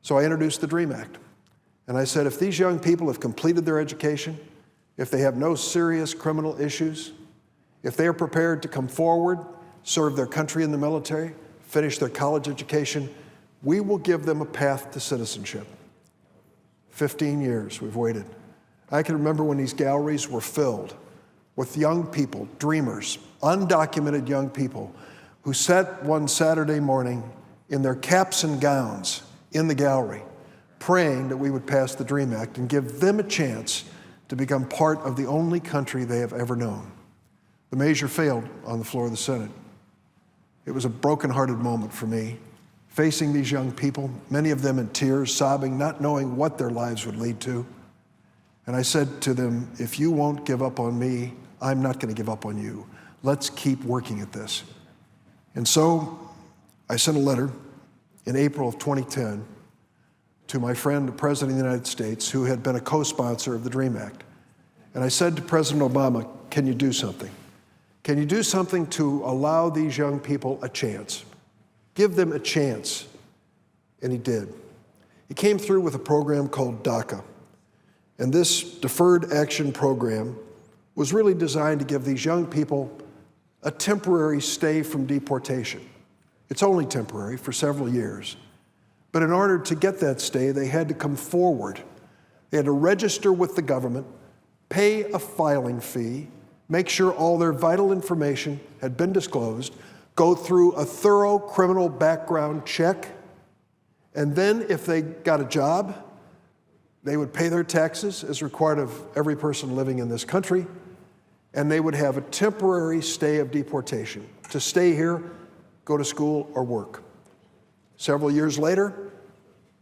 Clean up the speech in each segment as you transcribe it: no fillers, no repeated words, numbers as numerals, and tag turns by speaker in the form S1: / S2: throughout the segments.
S1: So I introduced the DREAM Act. And I said, if these young people have completed their education, if they have no serious criminal issues, if they are prepared to come forward, serve their country in the military, finish their college education, we will give them a path to citizenship. 15 years we've waited. I can remember when these galleries were filled with young people, dreamers, undocumented young people who sat one Saturday morning in their caps and gowns in the gallery, praying that we would pass the DREAM Act and give them a chance to become part of the only country they have ever known. The measure failed on the floor of the Senate. It was a broken-hearted moment for me, facing these young people, many of them in tears, sobbing, not knowing what their lives would lead to. And I said to them, if you won't give up on me, I'm not going to give up on you. Let's keep working at this. And so I sent a letter in April of 2010 to my friend, the President of the United States, who had been a co-sponsor of the DREAM Act. And I said to President Obama, can you do something? Can you do something to allow these young people a chance? Give them a chance. And he did. He came through with a program called DACA. And this Deferred Action program was really designed to give these young people a temporary stay from deportation. It's only temporary for several years. But in order to get that stay, they had to come forward. They had to register with the government, pay a filing fee, make sure all their vital information had been disclosed, go through a thorough criminal background check, and then if they got a job, they would pay their taxes as required of every person living in this country, and they would have a temporary stay of deportation to stay here, go to school, or work. Several years later,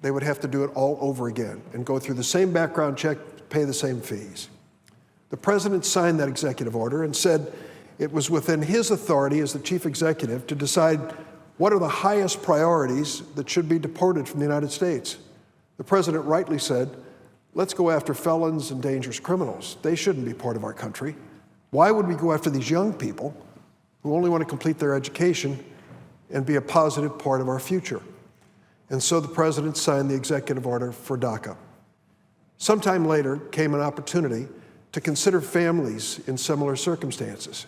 S1: they would have to do it all over again and go through the same background check, pay the same fees. The president signed that executive order and said it was within his authority as the chief executive to decide what are the highest priorities that should be deported from the United States. The president rightly said, let's go after felons and dangerous criminals. They shouldn't be part of our country. Why would we go after these young people who only want to complete their education and be a positive part of our future? And so the president signed the executive order for DACA. Sometime later came an opportunity to consider families in similar circumstances.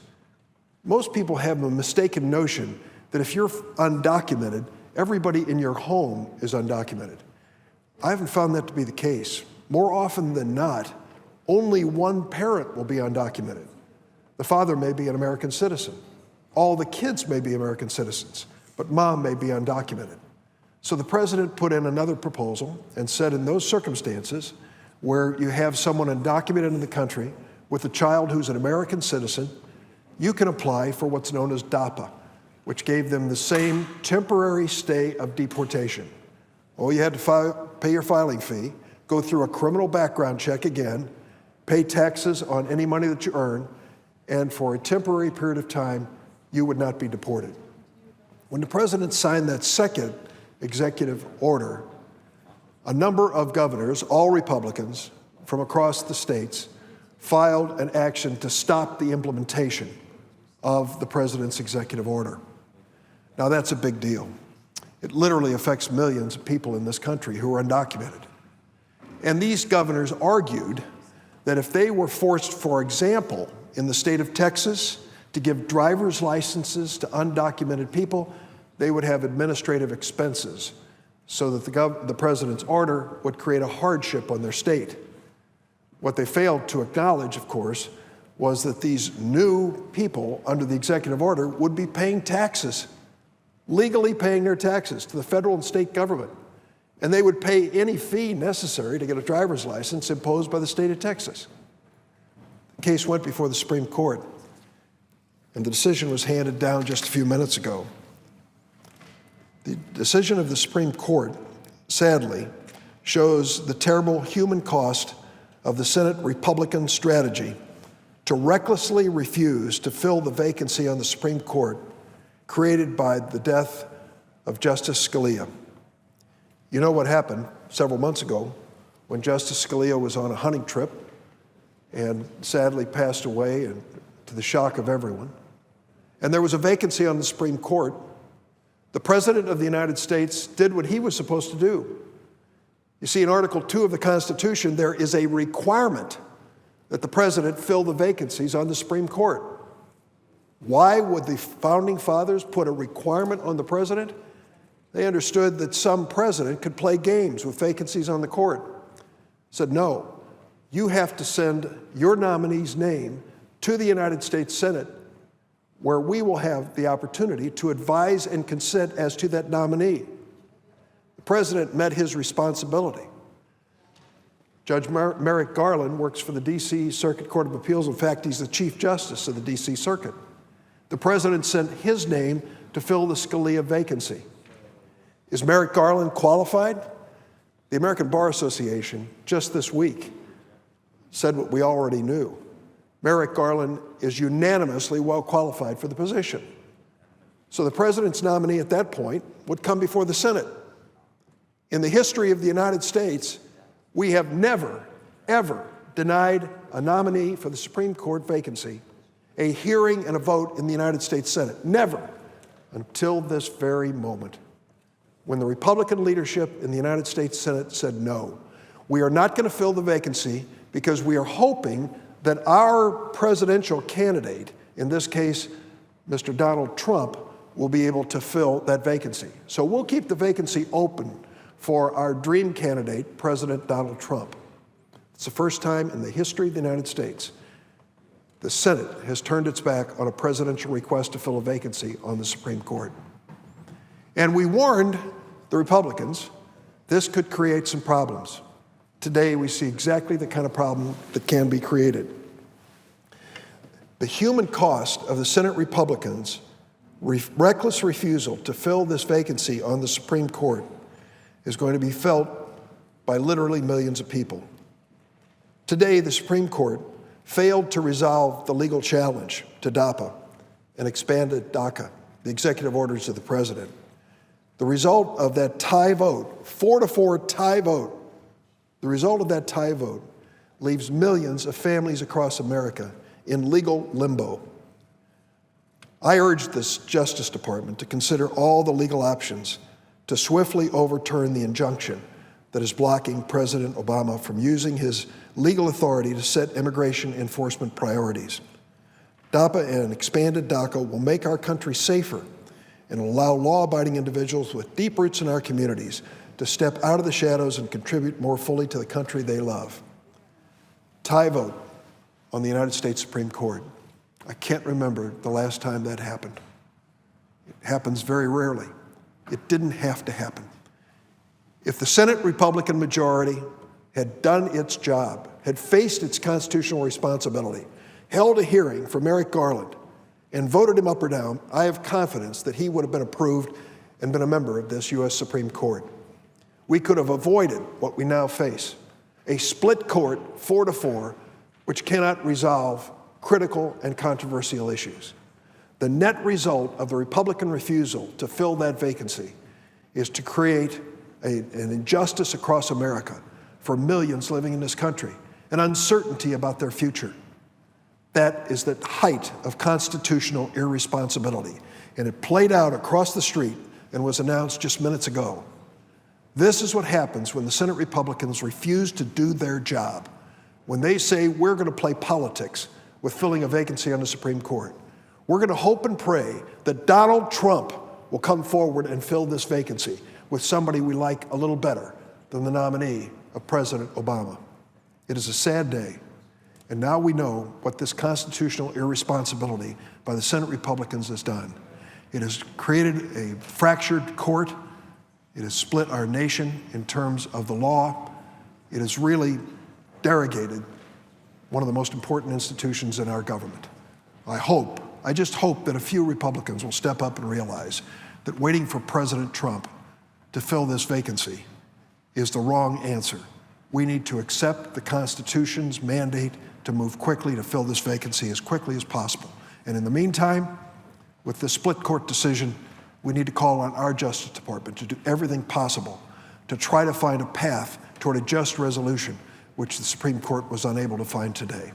S1: Most people have a mistaken notion that if you're undocumented, everybody in your home is undocumented. I haven't found that to be the case. More often than not, only one parent will be undocumented. The father may be an American citizen. All the kids may be American citizens, but mom may be undocumented. So the president put in another proposal and said in those circumstances where you have someone undocumented in the country with a child who's an American citizen, you can apply for what's known as DAPA, which gave them the same temporary stay of deportation. All you had to pay your filing fee, go through a criminal background check again, pay taxes on any money that you earn, and for a temporary period of time, you would not be deported. When the president signed that second executive order, a number of governors, all Republicans from across the states, filed an action to stop the implementation of the president's executive order. Now that's a big deal. It literally affects millions of people in this country who are undocumented. And these governors argued that if they were forced, for example, in the state of Texas, to give driver's licenses to undocumented people, they would have administrative expenses so that the president's order would create a hardship on their state. What they failed to acknowledge, of course, was that these new people under the executive order would be paying taxes, legally paying their taxes to the federal and state government. And they would pay any fee necessary to get a driver's license imposed by the state of Texas. The case went before the Supreme Court, and the decision was handed down just a few minutes ago. The decision of the Supreme Court, sadly, shows the terrible human cost of the Senate Republican strategy to recklessly refuse to fill the vacancy on the Supreme Court created by the death of Justice Scalia. You know what happened several months ago when Justice Scalia was on a hunting trip and sadly passed away, and to the shock of everyone. And there was a vacancy on the Supreme Court. The President of the United States did what he was supposed to do. You see, in Article 2 of the Constitution, there is a requirement that the president fill the vacancies on the Supreme Court. Why would the Founding Fathers put a requirement on the president? They understood that some president could play games with vacancies on the court. Said, no, you have to send your nominee's name to the United States Senate, where we will have the opportunity to advise and consent as to that nominee. The president met his responsibility. Judge Merrick Garland works for the D.C. Circuit Court of Appeals. In fact, he's the Chief Justice of the D.C. Circuit. The president sent his name to fill the Scalia vacancy. Is Merrick Garland qualified? The American Bar Association just this week said what we already knew. Merrick Garland is unanimously well qualified for the position. So the president's nominee at that point would come before the Senate. In the history of the United States, we have never, ever denied a nominee for the Supreme Court vacancy a hearing and a vote in the United States Senate. Never, until this very moment, when the Republican leadership in the United States Senate said no. We are not going to fill the vacancy because we are hoping that our presidential candidate, in this case, Mr. Donald Trump, will be able to fill that vacancy. So we'll keep the vacancy open for our dream candidate, President Donald Trump. It's the first time in the history of the United States the Senate has turned its back on a presidential request to fill a vacancy on the Supreme Court. And we warned the Republicans this could create some problems. Today, we see exactly the kind of problem that can be created. The human cost of the Senate Republicans' reckless refusal to fill this vacancy on the Supreme Court is going to be felt by literally millions of people. Today, the Supreme Court failed to resolve the legal challenge to DAPA and expanded DACA, the executive orders of the president. The result of that tie vote, 4-4 tie vote, the result of that tie vote leaves millions of families across America in legal limbo. I urge this Justice Department to consider all the legal options to swiftly overturn the injunction that is blocking President Obama from using his legal authority to set immigration enforcement priorities. DAPA and expanded DACA will make our country safer and allow law-abiding individuals with deep roots in our communities to step out of the shadows and contribute more fully to the country they love. Tie vote on the United States Supreme Court. I can't remember the last time that happened. It happens very rarely. It didn't have to happen. If the Senate Republican majority had done its job, had faced its constitutional responsibility, held a hearing for Merrick Garland, and voted him up or down, I have confidence that he would have been approved and been a member of this U.S. Supreme Court. We could have avoided what we now face, a split court, 4-4, which cannot resolve critical and controversial issues. The net result of the Republican refusal to fill that vacancy is to create an injustice across America for millions living in this country, an uncertainty about their future. That is the height of constitutional irresponsibility, and it played out across the street and was announced just minutes ago. This is what happens when the Senate Republicans refuse to do their job, when they say we're going to play politics with filling a vacancy on the Supreme Court. We're going to hope and pray that Donald Trump will come forward and fill this vacancy with somebody we like a little better than the nominee of President Obama. It is a sad day, and now we know what this constitutional irresponsibility by the Senate Republicans has done. It has created a fractured court. It has split our nation in terms of the law. It has really derogated one of the most important institutions in our government. I just hope that a few Republicans will step up and realize that waiting for President Trump to fill this vacancy is the wrong answer. We need to accept the Constitution's mandate to move quickly to fill this vacancy as quickly as possible. And in the meantime, with this split court decision, we need to call on our Justice Department to do everything possible to try to find a path toward a just resolution, which the Supreme Court was unable to find today.